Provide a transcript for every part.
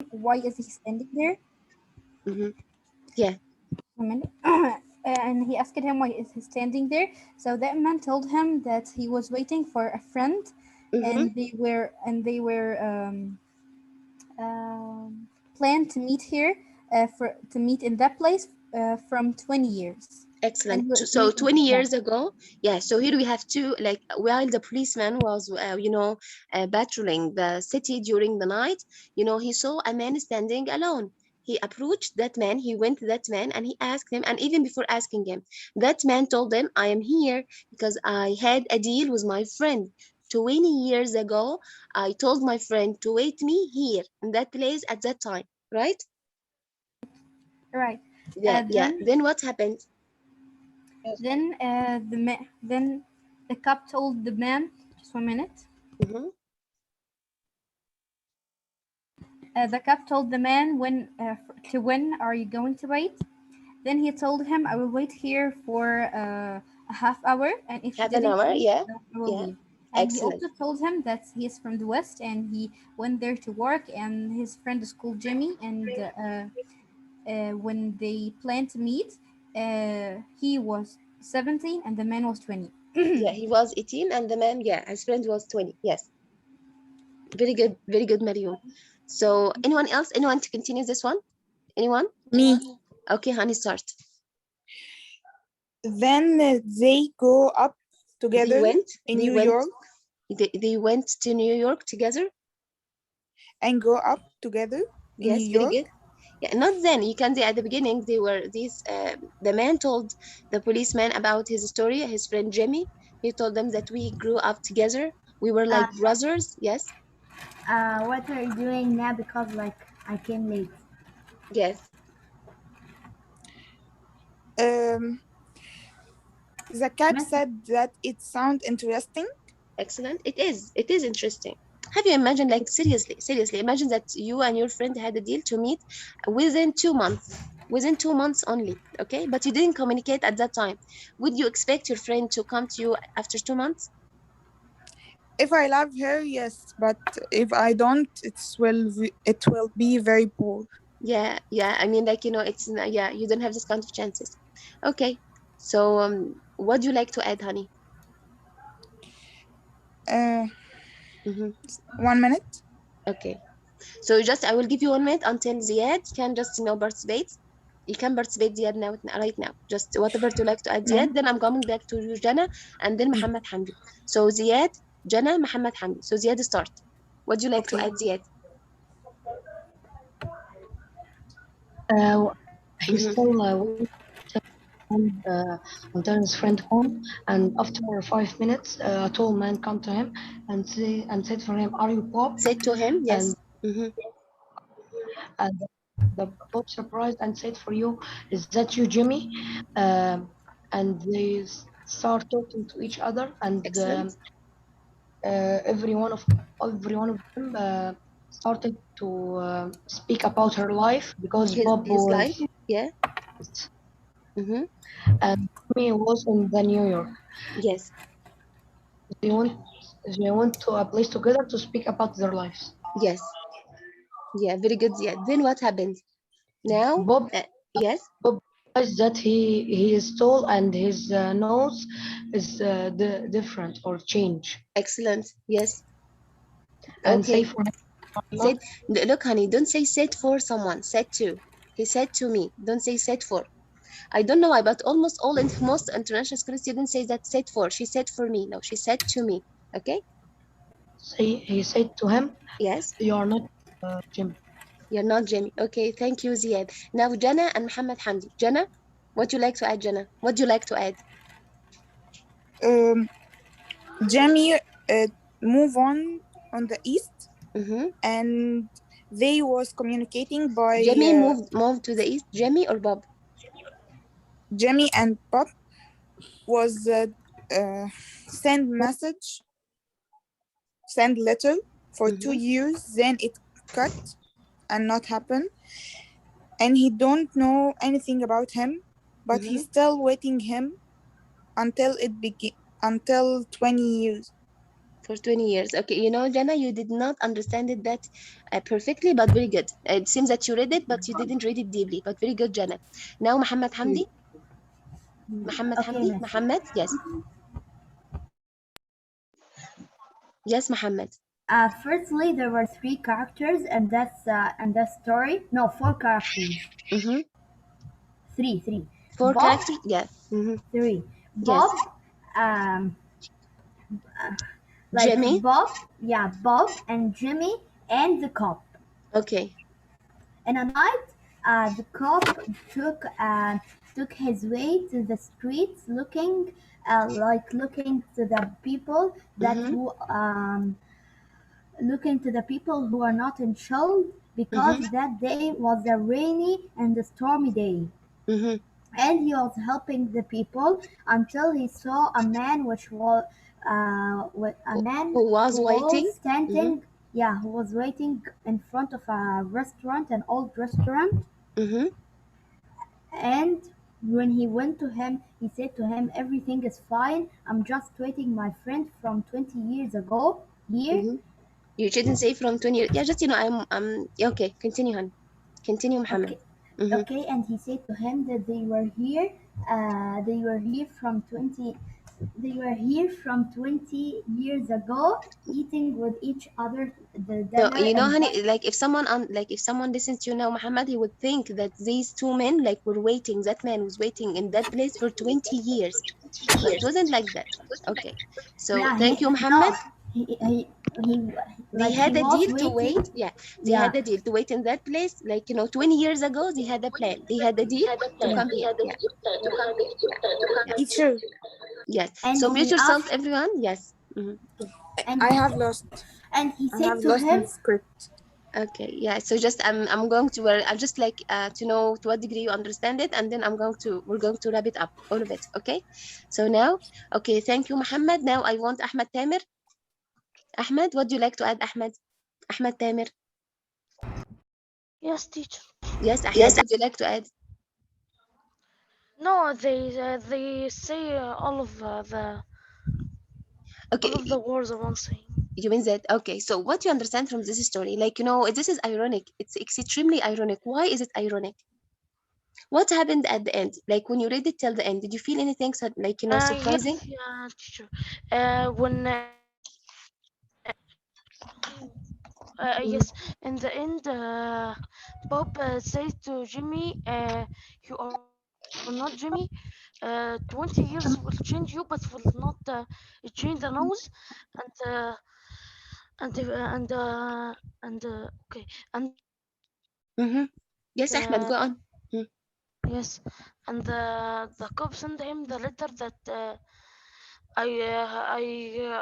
why is he standing there? Mm-hmm. Yeah. A minute. And he asked him why is he standing there. So that man told him that he was waiting for a friend, Mm-hmm. and they were planned to meet here, for to meet in that place from 20 years. And Excellent. he So 20 yeah, years ago, yeah. So here we have two, like while the policeman was, patrolling the city during the night, he saw a man standing alone. He approached that man, he went to that man and he asked him, and even before asking him, that man told him, I am here because I had a deal with my friend. 20 years ago, I told my friend to wait me here in that place at that time, right? right. Yeah, yeah. Then Then what happened? then the cop told the man, just 1 minute. Mm-hmm. The cop told the man, when are you going to wait? Then he told him, I will wait here for a half hour, and if you Half an didn't hour, leave, yeah. then I will Yeah. leave. And he Excellent. also told him that he is from the West and he went there to work, and his friend is called Jimmy. And when they planned to meet, he was 17 and the man was 20. Yeah, he was 18 and the man, yeah, his friend was 20. Yes. Very good, Mariam. So, anyone else? Anyone to continue this one? Anyone? Me. Okay, honey, start. Then they go up They together went, in they New went, York they went to New York together. and go up together in New Yes, very York good. Yeah, not then. You can say at the beginning they were these. The man told the policeman about his story. His friend Jimmy. He told them that we grew up together. We were Uh, like brothers. Yes, what are you doing now? Because like I came late. yes. um the cab Miss- said that it sound interesting. Excellent. It is. It is interesting. Have you imagined, like, seriously, imagine that you and your friend had a deal to meet within 2 months, within 2 months only, okay? But you didn't communicate at that time. Would you expect your friend to come to you after 2 months? If I love her, yes, but if I don't, it will be very poor. Yeah, yeah. I mean, like, yeah, you don't have this kind of chances. Okay. So, what do you like to add, honey? Uh, Mm-hmm. 1 minute. Okay. So just I will give you 1 minute until Ziad can just participate. You can participate Ziad now right now. Just whatever you like to add No. Ziad. Then I'm coming back to you, Jana, and then Muhammad Hamdi. So Ziad, Jana, Muhammad Hamdi. So Ziad start. What do you like to Okay. add, Ziad? He Mm-hmm. still went until his friend home, and after 5 minutes, a tall man come to him and said for him, "Are you Bob?" Say to him, And yes. Mm-hmm. and the Bob surprised and said, "For you, is that you, Jimmy?" Um, and they start talking to each other, and Excellent. every one of them started to speak about her life because Bob His life. was Yeah. Mm-hmm. and Jimmy was in the New York. Yes. They went they went to a place together to speak about their lives. Yes. Yeah. Very good, Ziad. Then what happened? Now, Bob yes. Bob realized that he is tall and his nose is different or change Excellent. Yes. and say Okay. for him, Said, "Allah." look, honey, don't say said for someone. Said to. He said to me. Don't say said for. I don't know why, but almost all in most international school students say that said for. She said for me. No, she said to me. Okay? He said to him, Yes. "You are not Jim." You're not Jamie. Okay, thank you, Ziad. Now Jana and Muhammad Hamdi. Jana, what do you like to add, Jana? What do you like to add? Um, Jamie move on the east, Mm-hmm. and they was communicating by Jamie moved to the east. Jamie or Bob? Jamie and Bob was uh, send message, send letter for two Mm-hmm. years. Then it cut and not happen, and he don't know anything about him, but Mm-hmm. he's still waiting him until 20 years. For 20 years. Okay, Jana, you did not understand it that perfectly, but very good. It seems that you read it, but you didn't read it deeply, but very good, Jana. Now, Muhammad Hamdi. Muhammad Okay, Hamdi. miss. Muhammad, yes. Yes, Muhammad. Firstly, there were three characters, and that story. No, four characters. Mm-hmm. Three. Four Bob. characters? Yeah. Mm-hmm. Three. Yes. Bob. Um, like Jimmy. Bob. Yeah, Bob and Jimmy and the cop. Okay. In a night, the cop took his way to the streets, looking to the people Mm-hmm. who are not in shelter because Mm-hmm. that day was a rainy and a stormy day. Mm-hmm. And he was helping the people until he saw a man Who was who was waiting? Mm-hmm. standing, yeah, who was waiting in front of a restaurant, an old restaurant. Mm-hmm. And when he went to him, he said to him, "Everything is fine. I'm just waiting my friend from 20 years ago here." Mm-hmm. You shouldn't say from 20 years. Yeah, just, yeah, okay. Continue, hon. Continue, Muhammad. Okay, Mm-hmm. okay, and he said to him that they were here from 20 years ago, eating with each other the So, dinner and honey, like if someone listens to you now, Muhammad, he would think that these two men like were waiting. That man was waiting in that place for 20 years, but it wasn't like that. Okay. So yeah, thank you, no, Muhammad. he They like he had a was deal to waiting. wait. Yeah, they Yeah, had a deal to wait in that place. Like 20 years ago, they had a plan. They had a deal to yeah, come here. Yeah, yeah, Teacher, yes. and So mute he yourself, asked, everyone. Yes. Hmm. and I he have lost. and he I said have to lost in him, script. Okay. Yeah. So just I'm going to I'm just like to know to what degree you understand it, and then we're going to wrap it up all of it. Okay. So now, okay. Thank you, Muhammad. Now I want Ahmed Tamer. Ahmed, what do you like to add, Ahmed? Ahmed Tamer. Yes, teacher. Yes, Ahmed. What do you like to add? No, they say all of Okay. the words at once saying. You mean that? Okay. So what you understand from this story, like this is ironic. It's extremely ironic. Why is it ironic? What happened at the end? Like when you read it till the end, did you feel anything like surprising? Yes, yeah, teacher. When Mhm. yes, in the end, Bob says to Jimmy, "You are not Jimmy. 20 years will change you, but will not change the nose." And and okay, and Mm-hmm. Yes, Ahmed, go on. Mm. yes, and the cop sent him the letter that I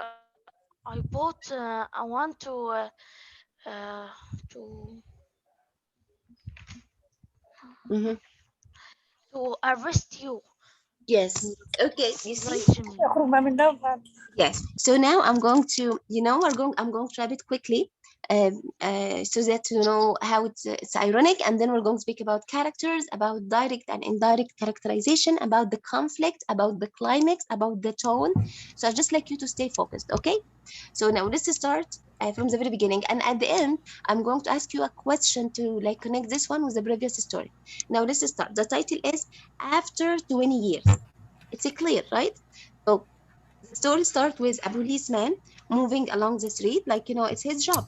bought. I want to Mm-hmm. to arrest you, Yes. Okay. You see? like Jimmy. Yes. So now I'm going to, I'm going to wrap it quickly, so that you know how it's ironic, and then we're going to speak about characters, about direct and indirect characterization, about the conflict, about the climax, about the tone. So I just like you to stay focused, okay? So now let's start from the very beginning, and at the end, I'm going to ask you a question to like connect this one with the previous story. Now let's start. The title is After 20 Years. It's clear, right? So the story starts with a policeman moving along the street, like, it's his job.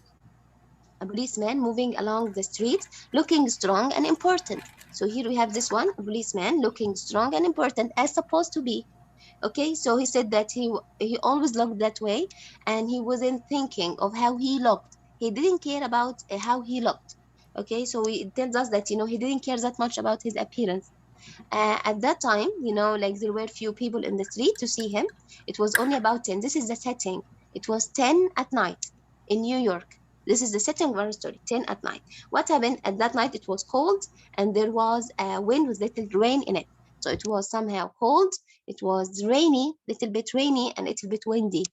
A policeman moving along the street, looking strong and important. So here we have this one, a policeman looking strong and important as supposed to be. Okay, so he said that he always looked that way, and he wasn't thinking of how he looked. He didn't care about how he looked. Okay, so it tells us that he didn't care that much about his appearance. At that time, like there were few people in the street to see him. It was only about 10. This is the setting. It was 10 at night in New York. This is the setting of our story, 10 at night. What happened at that night? It was cold, and there was a wind with little rain in it. So it was somehow cold. It was rainy, little bit rainy, and little bit windy.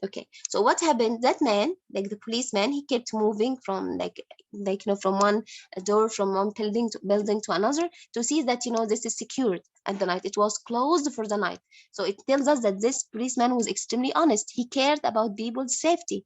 Okay, so what happened? That man, like the policeman, he kept moving from from one door, from one building to another, to see that this is secured at the night. It was closed for the night. So it tells us that this policeman was extremely honest. He cared about people's safety.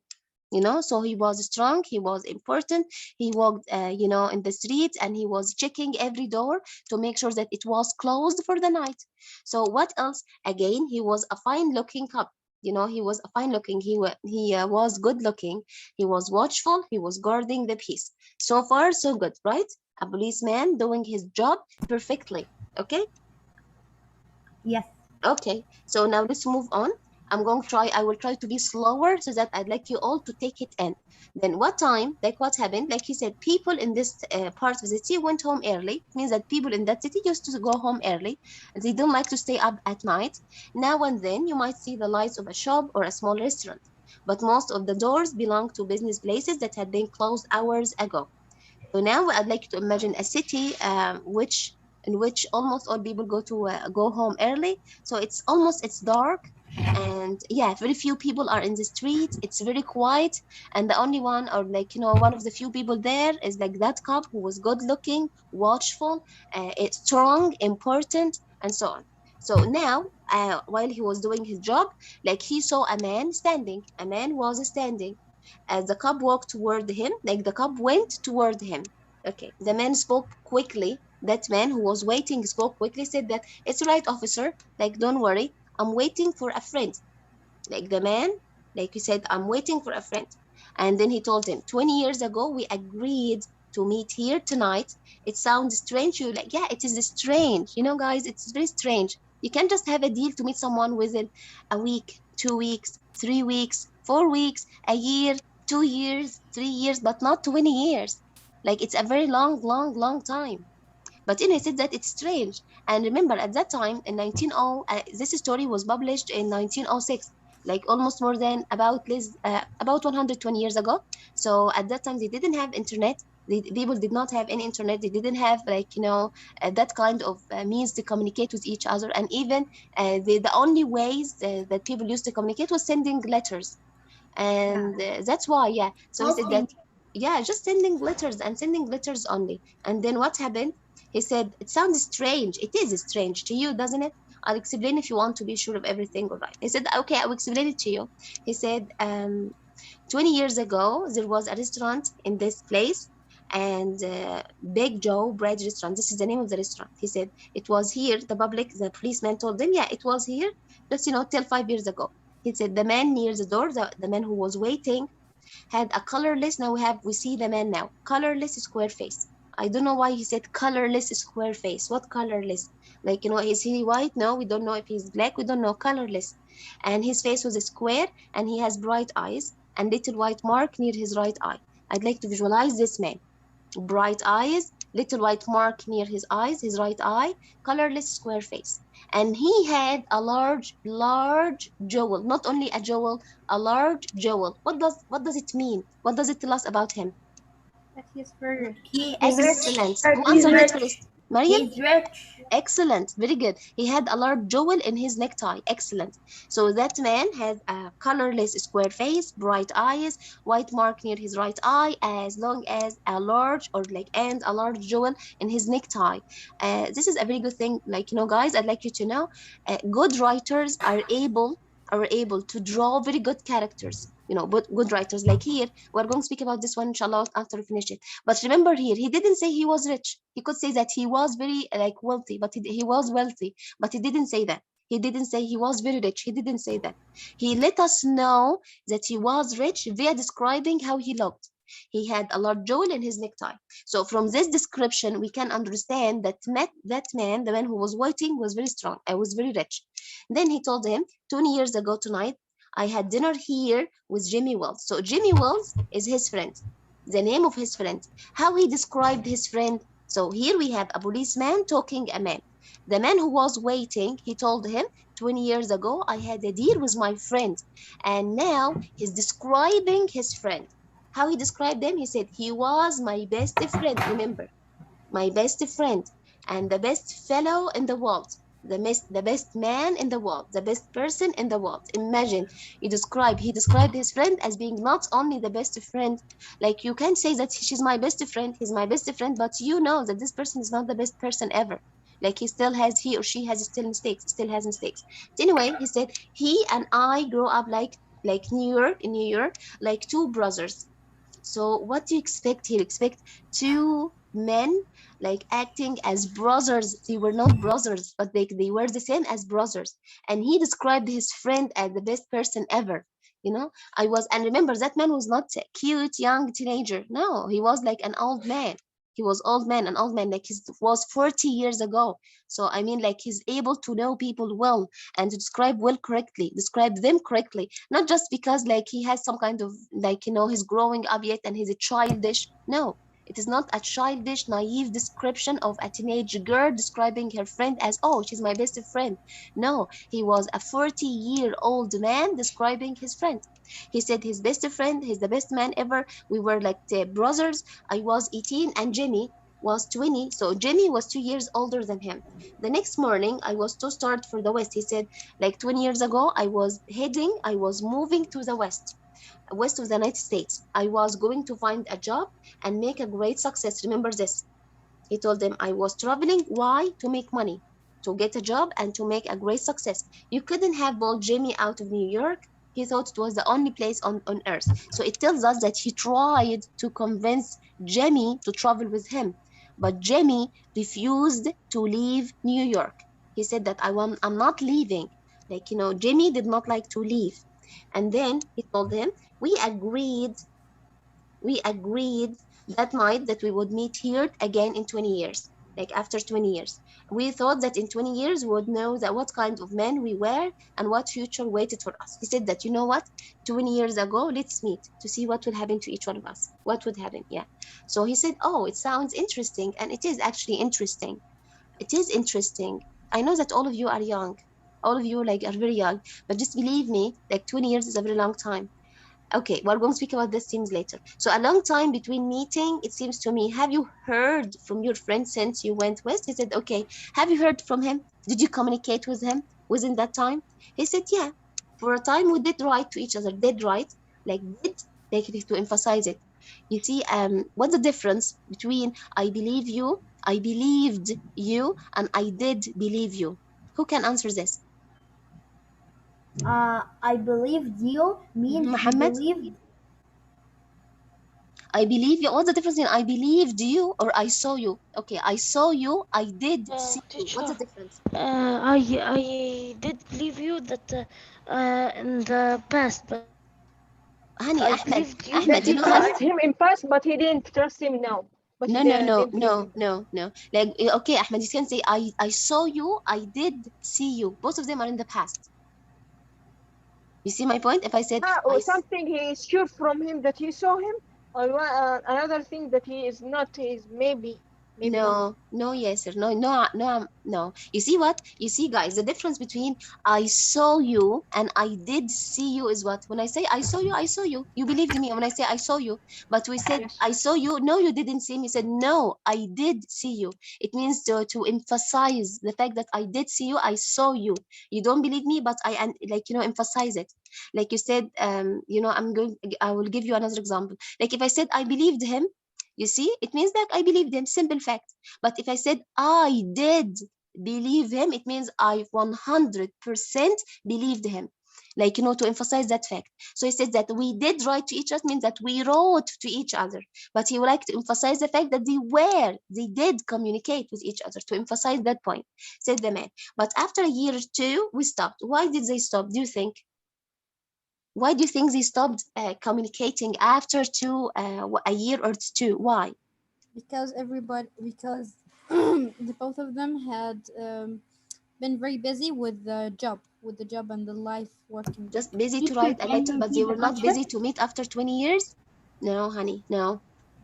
So he was strong, he was important. He walked in the streets, and he was checking every door to make sure that it was closed for the night. So what else? Again, he was a fine looking cop. He was a fine looking. He was good looking. He was watchful. He was guarding the peace. So far so good, right? A policeman doing his job perfectly. Okay. Yes. Okay, so now let's move on. I will try to be slower so that I'd like you all to take it in. Then what happened? Like he said, people in this part of the city went home early. It means that people in that city used to go home early. They don't like to stay up at night. Now and then you might see the lights of a shop or a small restaurant, but most of the doors belong to business places that had been closed hours ago. So now I'd like you to imagine a city in which almost all people go home early. So it's dark, and yeah, very few people are in the streets. It's very quiet, and the only one, or one of the few people there is like that cop who was good looking, watchful, strong, important, and so on. So now, while he was doing his job, like he saw a man standing. A man was standing. As the cop walked toward him, like the cop went toward him. Okay, the man spoke quickly. That man who was waiting spoke quickly, said that it's right, officer. Like, don't worry, I'm waiting for a friend. Like the man, like he said, I'm waiting for a friend. And then he told him, 20 years ago, we agreed to meet here tonight. It sounds strange. You're like, yeah, it is strange. Guys, it's very strange. You can't just have a deal to meet someone within a week, 2 weeks, 3 weeks, 4 weeks, a year, 2 years, 3 years, but not 20 years. Like, it's a very long, long, long time. But anyway, said that it's strange. And remember, at that time, in 1900, this story was published in 1906, like almost more than about 120 years ago. So at that time, they didn't have internet. People did not have any internet. They didn't have that kind of means to communicate with each other. And even the only ways that people used to communicate was sending letters. Yeah. And that's why, yeah. So he said Talking. that, yeah, just sending letters and sending letters only. And then what happened? He said, it sounds strange. It is strange to you, doesn't it? I'll explain if you want to be sure of everything. All right. He said, okay, I will explain it to you. He said, 20 years ago, there was a restaurant in this place, and Big Joe Bread Restaurant. This is the name of the restaurant. He said, it was here. The policeman told them, yeah, it was here. Just, till 5 years ago. He said, the man near the door, the man who was waiting, had a colorless. Now we see the man now, colorless square face. I don't know why he said colorless square face. What colorless? Like, is he white? No, we don't know if he's black. We don't know. Colorless. And his face was a square, and he has bright eyes and little white mark near his right eye. I'd like to visualize this man. Bright eyes, little white mark near his eyes, his right eye, colorless square face. And he had a large, large jewel. Not only a jewel, a large jewel. What does it mean? What does it tell us about him? That he is very rich. He's rich. Excellent. Who He's answered it rich. first? Mariam? He's rich. Excellent, very good. He had a large jewel in his necktie. Excellent. So that man has a colorless square face, bright eyes, white mark near his right eye, as long as a large and a large jewel in his necktie. This is a very good thing. Like, guys, I'd like you to know, good writers are able to draw very good characters. But good writers, like here, we're going to speak about this one, inshallah, after we finish it. But remember here, he didn't say he was rich. He could say that he was very wealthy, but he was wealthy, but he didn't say that. He didn't say he was very rich. He didn't say that. He let us know that he was rich via describing how he looked. He had a large jewel in his necktie. So from this description, we can understand that man, the man who was waiting, was very strong. I was very rich. Then he told him, 20 years ago tonight, I had dinner here with Jimmy Wells. So Jimmy Wells is his friend, the name of his friend. How he described his friend. So here we have a policeman talking a man. The man who was waiting, he told him, 20 years ago, I had a deal with my friend. And now he's describing his friend. How he described them? He said, he was my best friend. Remember, my best friend and the best fellow in the world. the best man in the world, the best person in the world. Imagine, he described his friend as being not only the best friend, like you can say that she's my best friend, he's my best friend, but you know that this person is not the best person ever. Like he or she has still mistakes, still has mistakes. But anyway, he said he and I grew up like New York in New York, like two brothers. So what do you expect here? Expect two men like acting as brothers. They were not brothers, but they were the same as brothers. And he described his friend as the best person ever. And remember, that man was not a cute young teenager. No, he was like an old man. He was an old man, like he was 40 years ago. So I mean, like he's able to know people well and to describe them correctly, not just because like he has some kind of like he's growing up yet and he's a childish. No, it is not a childish naive description of a teenage girl describing her friend as, oh, she's my best friend. No, he was a 40-year-old man describing his friend. He said his best friend, he's the best man ever. We were like the brothers. I was 18 and Jimmy was 20, so Jimmy was 2 years older than him. The next morning I was to start for the west. He said, like 20 years ago, I was moving to the west of the United States. I was going to find a job and make a great success. Remember this. He told them I was traveling. Why? To make money, to get a job, and to make a great success. You couldn't have bought Jimmy out of New York. He thought it was the only place on earth. So it tells us that he tried to convince Jimmy to travel with him. But Jimmy refused to leave New York. He said that I'm not leaving. Like, Jimmy did not like to leave. And then he told him, we agreed we agreed that night that we would meet here again in 20 years, like after 20 years. We thought that in 20 years we would know that what kind of men we were and what future waited for us. He said that, you know what, 20 years ago, let's meet to see what will happen to each one of us. What would happen? Yeah. So he said, oh, it sounds interesting. And it is actually interesting. It is interesting. I know that all of you are young. All of you like are very young, but just believe me, like 20 years is a very long time. Okay, we're going to speak about these things later. So a long time between meeting, it seems to me. Have you heard from your friend since you went west? He said, okay. Have you heard from him? Did you communicate with him within that time? He said, yeah. For a time we did write to each other. Did write, like did, like to emphasize it. You see, what's the difference between I believed you, and I did believe you? Who can answer this? I believed you means he Muhammad? believed. I believe you. What's the difference in I believed you or I saw you? Okay, I saw you. I did see you. What's the Teacher, difference? I did believe you that in the past, but I believed you Honey, in Ahmed, the Ahmed, future. That you he know, honey. trust him in past, but he didn't trust him now. But he No, no, no, didn't believe no, him. no, no. Like, okay, Ahmed, you can say I saw you. I did see you. Both of them are in the past. You see my point? If I said Or something he is sure from him that he saw him, or another thing that he is not. He is maybe not. no, no, yes, sir. No, no, no, no. You see what? You see, guys, the difference between I saw you and I did see you is what? When I say I saw you, I saw you. You believed me when I say I saw you. But we said Yes. I saw you. No, you didn't see me. You said no, I did see you. It means to emphasize the fact that I did see you. I saw you. You don't believe me, but emphasize it. Like you said, I will give you another example. Like if I said I believed him, you see, it means that I believed him, simple fact. But if I said I did believe him, it means I 100% believed him. Like, to emphasize that fact. So he said that we did write to each other, means that we wrote to each other. But he would like to emphasize the fact that they did communicate with each other, to emphasize that point, said the man. But after a year or two, we stopped. Why did they stop, do you think? Why do you think they stopped communicating after a year or two? Why? Because the both of them had been very busy with the job and the life working. Just busy to Teacher, write a can letter, you but they repeat the were not question? busy to meet after 20 years? No, honey, no.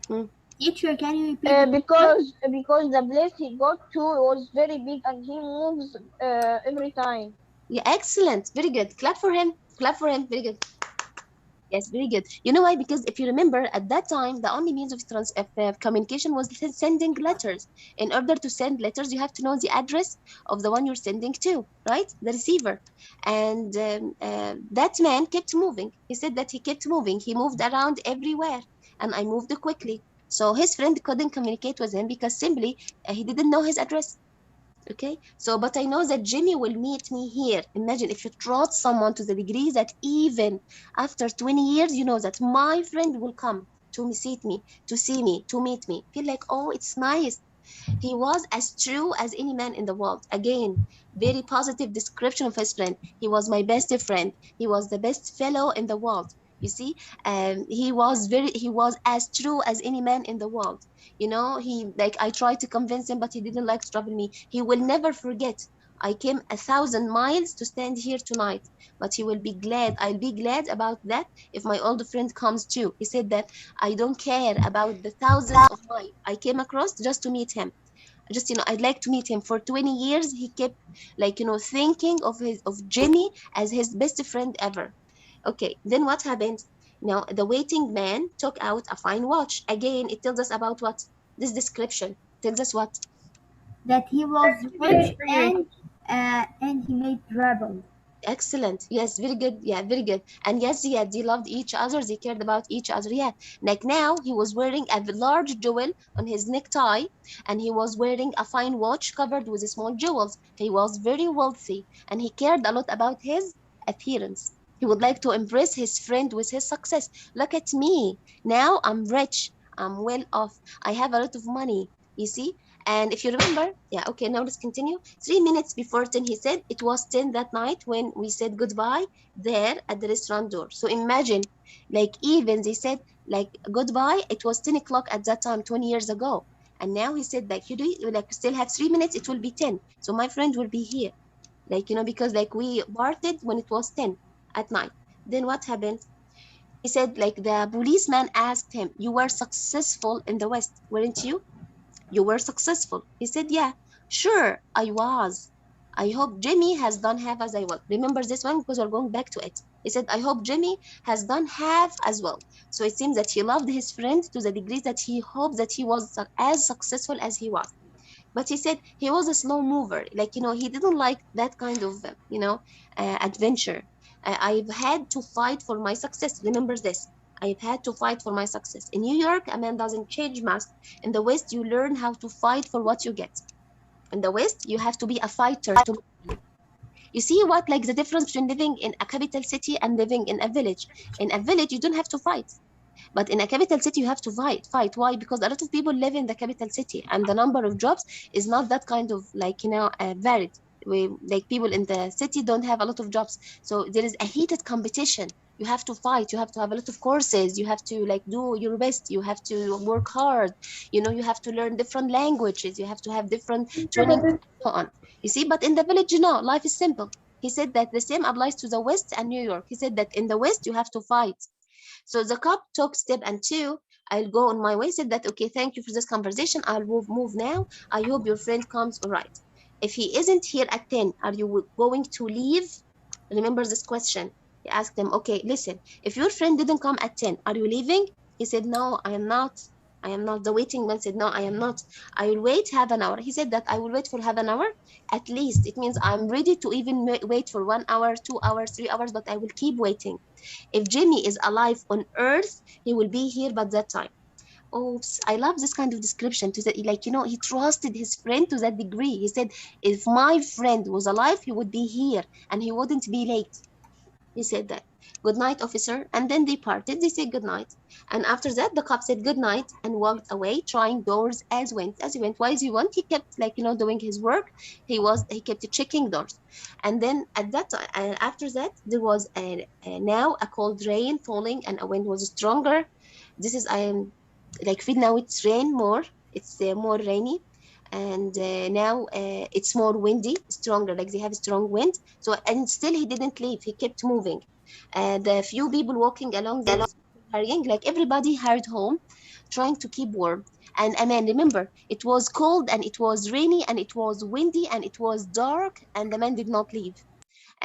Mm. Teacher, can you repeat the question? Because the place he got to was very big and he moves every time. Yeah, excellent. Very good. Clap for him. Clap for him. Very good. Yes, very good. You know why? Because if you remember, at that time, the only means of communication was sending letters. In order to send letters, you have to know the address of the one you're sending to, right? The receiver. And that man kept moving. He said that he kept moving. He moved around everywhere, and I moved quickly. So his friend couldn't communicate with him because simply he didn't know his address. Okay, so but I know that Jimmy will meet me here. Imagine if you trust someone to the degree that even after 20 years, you know that my friend will come to see me, to meet me. Feel like, oh, it's nice. He was as true as any man in the world. Again, very positive description of his friend. He was my best friend. He was the best fellow in the world. You see, he was as true as any man in the world. You know, he like I tried to convince him, but he didn't like to trouble me. He will never forget. I came 1,000 miles to stand here tonight, but he will be glad. I'll be glad about that if my old friend comes too. He said that I don't care about the thousands of miles I came across just to meet him. Just, I'd like to meet him. For 20 years he kept, thinking of Jimmy as his best friend ever. Okay, then what happened? Now the waiting man took out a fine watch. Again, it tells us about what? This description tells us what? that he was rich and he made trouble. Excellent. Yes, very good. Yeah, very good. And yes, yeah, they loved each other. They cared about each other. Yeah. Like now, he was wearing a large jewel on his necktie, and he was wearing a fine watch covered with small jewels. He was very wealthy, and he cared a lot about his appearance. He would like to impress his friend with his success. Look at me. Now I'm rich. I'm well off. I have a lot of money. You see? And if you remember, yeah, okay, now let's continue. 3 minutes before 10, he said it was 10 that night when we said goodbye there at the restaurant door. So imagine, even they said, goodbye, it was 10 o'clock at that time, 20 years ago. And now he said, you do, still have 3 minutes, it will be 10. So my friend will be here, because we parted when it was 10 at night. Then what happened? He said, the policeman asked him, you were successful in the West, weren't you? You were successful. He said, yeah, sure, I was. I hope Jimmy has done half as I was. Remember this one because we're going back to it. He said, I hope Jimmy has done half as well. So it seems that he loved his friend to the degree that he hoped that he was as successful as he was. But he said he was a slow mover. He didn't like that kind of, adventure. I've had to fight for my success. Remember this. I've had to fight for my success. In New York, a man doesn't change much. In the West, you learn how to fight for what you get. In the West, you have to be a fighter to. You see what, the difference between living in a capital city and living in a village? In a village, you don't have to fight. But in a capital city, you have to fight. Fight. Why? Because a lot of people live in the capital city, and the number of jobs is not that kind of varied. People in the city don't have a lot of jobs, so there is a heated competition. You have to fight. You have to have a lot of courses. You have to do your best. You have to work hard. You have to learn different languages. You have to have different training, and so on. You see, but in the village, life is simple. He said that the same applies to the West and New York. He said that in the West you have to fight. So the cop took step and two. I'll go on my way. Said that, okay, thank you for this conversation. I'll move now. I hope your friend comes all right. If he isn't here at 10, are you going to leave? Remember this question. He asked him, okay, listen, if your friend didn't come at 10, are you leaving? He said, no, I am not. I am not. The waiting man said, no, I am not. I will wait half an hour. He said that I will wait for half an hour. At least it means I'm ready to even wait for 1 hour, 2 hours, 3 hours, but I will keep waiting. If Jimmy is alive on Earth, he will be here by that time. Oops, I love this kind of description. To that, he trusted his friend to that degree. He said, if my friend was alive, he would be here and he wouldn't be late. He said that. Good night, officer. And then they parted. They said good night. And after that, the cop said good night and walked away, trying doors as he went. Why as he went? He kept doing his work. He kept checking doors. And then at that time, after that, there was now a cold rain falling and a wind was stronger. This is feel now it's rain more. It's more rainy, and now it's more windy, stronger. They have a strong wind. So and still he didn't leave. He kept moving. And a few people walking along the hurrying, everybody hurried home, trying to keep warm. And man, remember, it was cold and it was rainy and it was windy and it was dark, and the man did not leave.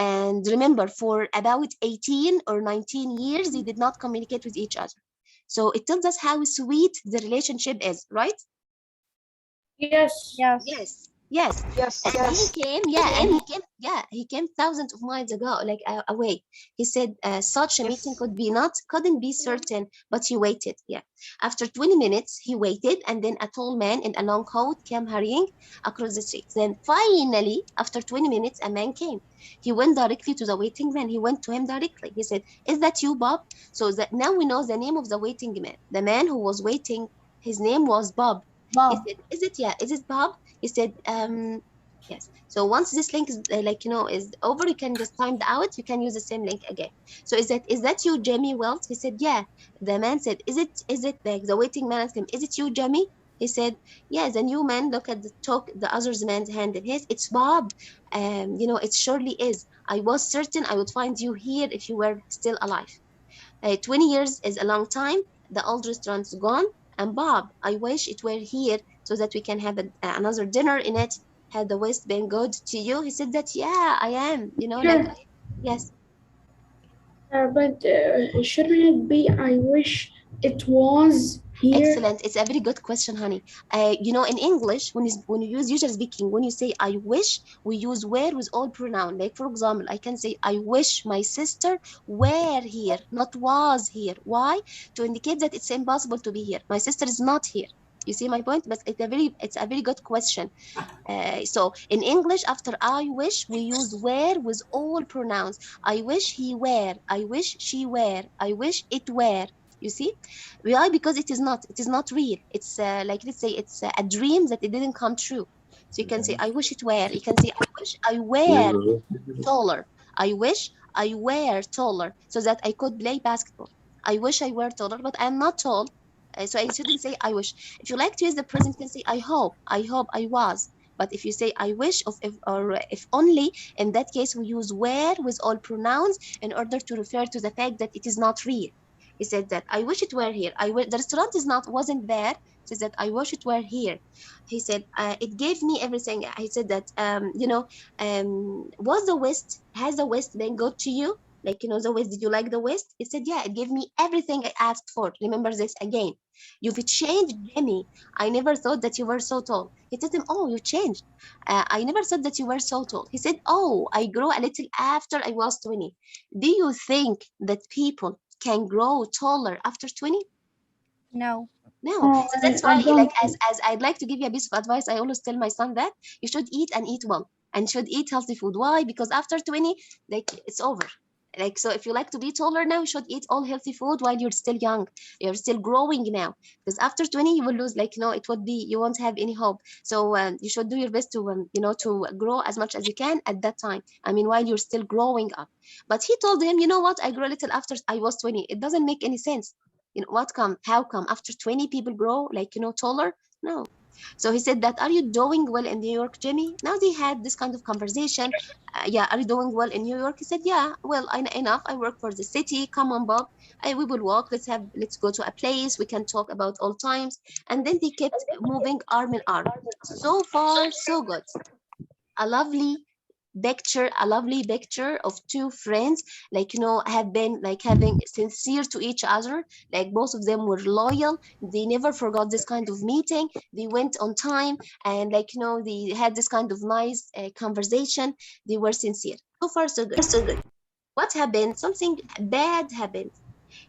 And remember, for about 18 or 19 years, they did not communicate with each other. So it tells us how sweet the relationship is, right? Yes. Yes. Yes, yes. Yes. And he came, yeah, and he came thousands of miles ago, like away. He said such a meeting Yes. couldn't be certain, but he waited. Yeah. After 20 minutes, he waited, and then a tall man in a long coat came hurrying across the street. Then finally, after 20 minutes, a man came. He went directly to the waiting man. He went to him directly. He said, "Is that you, Bob?" So that now we know the name of the waiting man. The man who was waiting, his name was Bob. He Bob. said, "Is it? Yeah, is it Bob?" He said, yes. So once this link is is over, you can just time out. You can use the same link again. So is that you, Jamie Wells? He said, yeah. The man said, is it like the waiting man asked him, is it you, Jamie? He said, yeah. The new man look at the other man's hand in his. It's Bob. It surely is. I was certain I would find you here if you were still alive. 20 years is a long time. The old restaurant's gone. And Bob, I wish it were here so that we can have another dinner in it. Had the West been good to you? He said that, yeah, I am. Yeah. Yes. But shouldn't it be? I wish it was here. Excellent. It's a very good question, honey. In English, when you use usual speaking, when you say I wish, we use where with all pronoun. Like, for example, I can say I wish my sister were here, not was here. Why? To indicate that it's impossible to be here. My sister is not here. You see my point? But it's a very good question. So in English, after I wish, we use were with all pronouns. I wish he were. I wish she were. I wish it were. You see? Why? Because it is not. It is not real. It's like, let's say it's a dream that it didn't come true. So you can say I wish it were. You can say I wish I were taller. I wish I were taller so that I could play basketball. I wish I were taller, but I'm not tall. So I shouldn't say I wish. If you like to use the present, you can say I hope I was. But if you say I wish of if only, in that case we use were with all pronouns in order to refer to the fact that it is not real. He said that I wish it were here. The restaurant wasn't there. He said that I wish it were here. He said it gave me everything. He said that was the West has the West been good to you? Like, the West, did you like the West? He said, yeah, it gave me everything I asked for. Remember this again. You've changed, Jimmy. I never thought that you were so tall. He told him, oh, you changed. I never thought that you were so tall. He said, oh, I grew a little after I was 20. Do you think that people can grow taller after 20? No. No. So that's I why, like, don't. as I'd like to give you a piece of advice, I always tell my son that you should eat and eat well and should eat healthy food. Why? Because after 20, like, it's over. Like, so if you like to be taller now, you should eat all healthy food while you're still young. You're still growing now. Because after 20, you will lose, like, it would be, you won't have any hope. So you should do your best to, to grow as much as you can at that time. I mean, while you're still growing up. But he told him, you know what? I grew a little after I was 20. It doesn't make any sense. How come after 20 people grow, like, taller? No. So he said that, are you doing well in New York, Jimmy? Now they had this kind of conversation. Yeah, are you doing well in New York? He said, yeah, well, enough. I work for the city. Come on, Bob. We will walk. Let's go to a place. We can talk about old times. And then they kept moving arm in arm. So far, so good. A lovely picture of two friends, like, have been like having sincere to each other, like both of them were loyal. They never forgot this kind of meeting. They went on time, and, like, they had this kind of nice conversation. They were sincere. So far, so good. What happened? Something bad happened.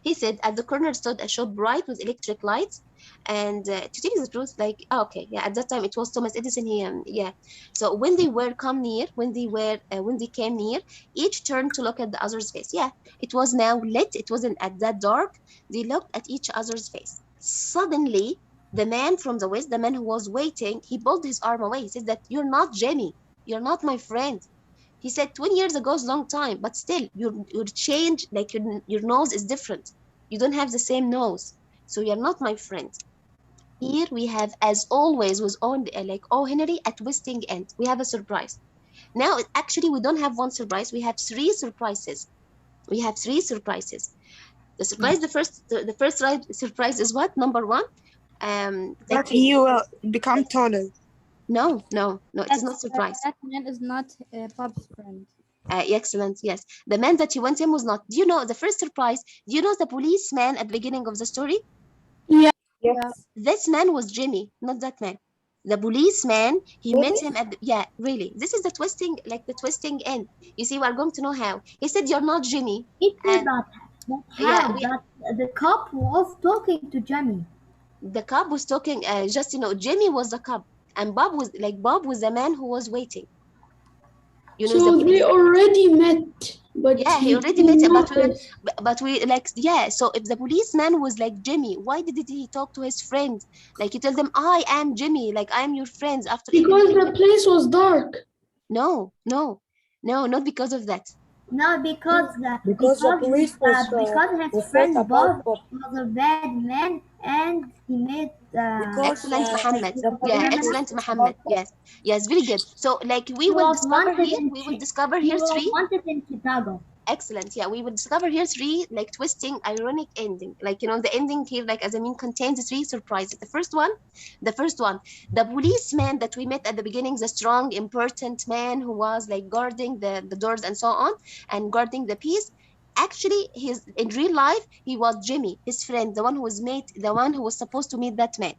He said at the corner stood a shop bright with electric lights. And to tell you the truth, like, okay, yeah, at that time it was Thomas Edison. Yeah. So when they came near, each turned to look at the other's face. Yeah, it was now lit. It wasn't at that dark. They looked at each other's face. Suddenly, the man from the west, the man who was waiting, he pulled his arm away. He said that you're not Jamie. You're not my friend. He said 20 years ago is a long time, but still, your change, like, your nose is different. You don't have the same nose. So you're not my friend. Here we have, as always, was on like oh Henry at Westing End. We have a surprise. Now, actually, we don't have one surprise. We have three surprises. We have three surprises. The surprise, the first surprise is what? Number one, That like, he will become taller. no, no, no, it is not That's surprise. that man is not Bob's friend. Excellent. Yes, the man that he went in was not. Do you know the first surprise? Do you know the policeman at the beginning of the story? Yes. This man was Jimmy, not that man. The policeman, he met Really? him at the, yeah, really. This is the twisting, like the twisting end. You see, we're going to know how. He said, "You're not Jimmy," Me too, and but yeah, how? But the cop was talking to Jimmy. the cop was talking. Just Jimmy was the cop, and Bob was the man who was waiting. The So they police. already met, but Yeah, he he already met didn't him, notice. but we like yeah. So if the policeman was like Jimmy, why didn't he talk to his friend? Like he told them, "I am Jimmy. Like I am your friends." After even Because he the place was dark. no, no, no, not because of that. No, Because the police because his was thought friend about Bob Bob. was a bad man and he made Because Excellent, like Muhammad. he's the a Yeah, police criminal. was excellent, thought Muhammad. about Bob. Yes, yes, very good. So, like, we He will was discover wanted here. in We will discover he here was three. wanted in Chicago. Excellent. Yeah, we will discover here three like twisting, ironic ending. Like the ending here, like as I mean, contains three surprises. The first one, the policeman that we met at the beginning, the strong, important man who was like guarding the doors and so on, and guarding the peace. Actually, his in real life, he was Jimmy, his friend, the one who was supposed to meet that man.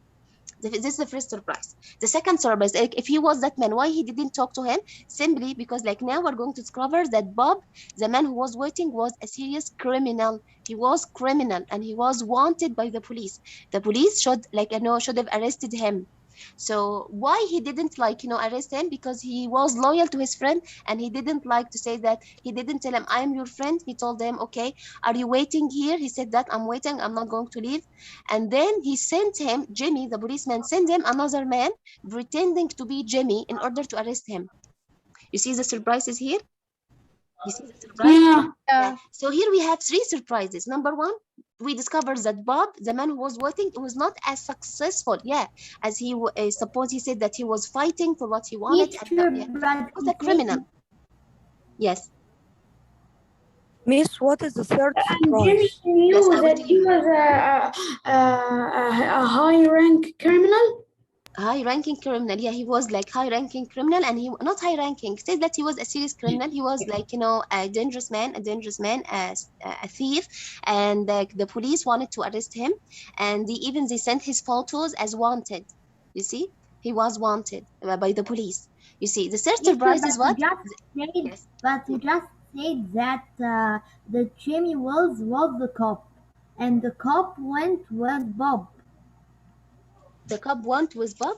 This is the first surprise. The second surprise, like, if he was that man, why he didn't talk to him? Simply because, like, now we're going to discover that Bob, the man who was waiting, was a serious criminal. He was criminal and he was wanted by the police. The police should have arrested him. So why he didn't arrest him? Because he was loyal to his friend and he didn't like to say that. He didn't tell him, "I am your friend." He told him, "Okay, are you waiting here?" He said that, "I'm waiting. I'm not going to leave." And then he sent him, Jimmy, the policeman, sent him another man pretending to be Jimmy in order to arrest him. You see the surprises here? You see the surprise? Yeah. Yeah. Yeah. So here we have three surprises. Number one, we discovered that Bob, the man who was waiting, was not as successful, yeah, as he suppose he said that he was fighting for what he wanted. And Teacher, yeah, but he he was a said criminal. Yes, Miss, what is the third And Jimmy surprise? yes, knew I will that tell he you. was a high rank criminal. High-ranking criminal. Yeah, he was like high-ranking criminal, and he not high-ranking. Said that he was a serious criminal. He was like a thief, and the police wanted to arrest him, and they sent his photos as wanted. You see, he was wanted by the police. You see, the third teacher, surprise is what? Yes. but he just said that the Jimmy Wells was the cop, and the cop went with Bob. The cop want was Bob.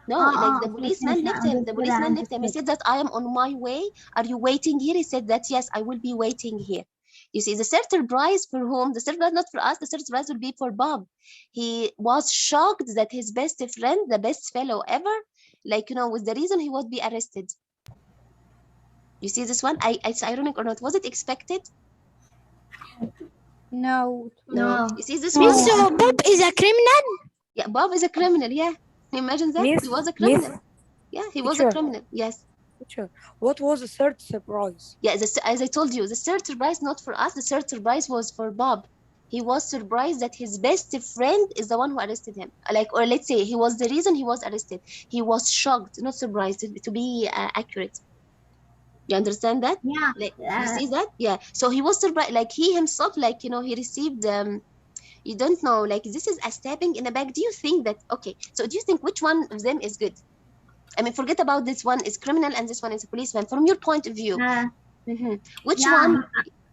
No, like the Okay, policeman finish. left I him. The understood. I policeman left him. He understood. said that, "I am on my way. Are you waiting here?" He said that, "Yes, I will be waiting here." You see, the third surprise for whom? The third surprise not for us. The third surprise will be for Bob. He was shocked that his best friend, the best fellow ever, was the reason he would be arrested. You see this one? It's ironic or not? Was it expected? No, it No. wasn't. No, You see this one? No. So Bob is a criminal? Yeah, Bob is a criminal. Yeah. Can you imagine that? He was Miss, a Miss, criminal. Yeah, he was a teacher, criminal. Yes. teacher. What was the third surprise? Yeah, as I told you, the third surprise not for us. The third surprise was for Bob. He was surprised that his best friend is the one who arrested him. Or let's say, he was the reason he was arrested. He was shocked, not surprised, to be accurate. You understand that? yeah, Like, you see that? Yeah. So he was surprised, like he himself, he received. You don't know, like this is a stabbing in the back. Do you think that? Okay. So do you think which one of them is good? I mean, forget about this one is criminal and this one is a policeman. From your point of view, uh, which yeah. one?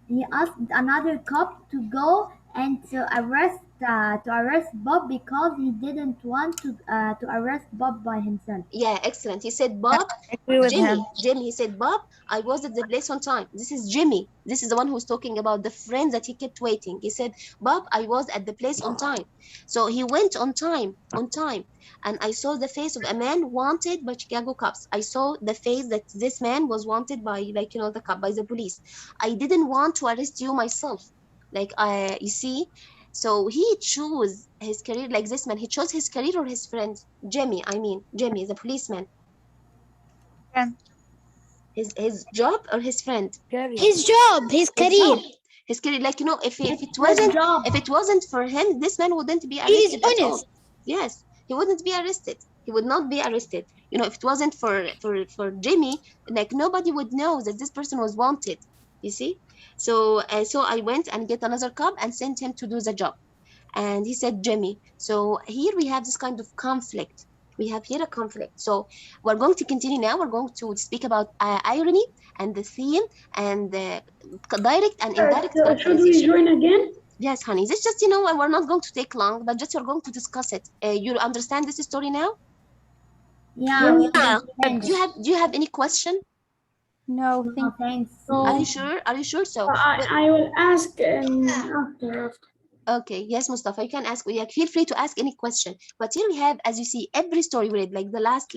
He asked another cop to go and to arrest Bob because he didn't want to arrest Bob by himself. Yeah, excellent. He said, I "Bob, agree with Jimmy, him. Jimmy." He said, "Bob, I was at the place on time." This is Jimmy. This is the one who's talking about the friend that he kept waiting. He said, "Bob, I was at the place on time." So he went on time. And I saw the face of a man wanted by Chicago cops. I saw the face that this man was wanted by, by the police. I didn't want to arrest you myself. You see, so he chose his career like this man. He chose his career or his friend? Jimmy, the policeman. Friend, His job or his friend? career. His job, his His career. job. His career. If It's it his wasn't job. if it wasn't for him, this man wouldn't be He is arrested at all. honest. Yes, he wouldn't be arrested. he would not be arrested. If it wasn't for Jimmy, like nobody would know that this person was wanted. You see? So I went and get another cop and sent him to do the job. And he said Jimmy. So here we have this kind of conflict. We have here a conflict. So we're going to continue now. We're going to speak about irony and the theme and the direct and indirect Should we characterization. join again? Yes, honey. This just, we're not going to take long, but just we're going to discuss it. You understand this story now? Yeah, Yes. we will Do change. you have any question? No, No, thank thanks. Are you So sure? Are you sure? So, well, I will ask after. okay. Yes, Mustafa, you can ask. Feel free to ask any question. But here we have, as you see, every story we read, like the last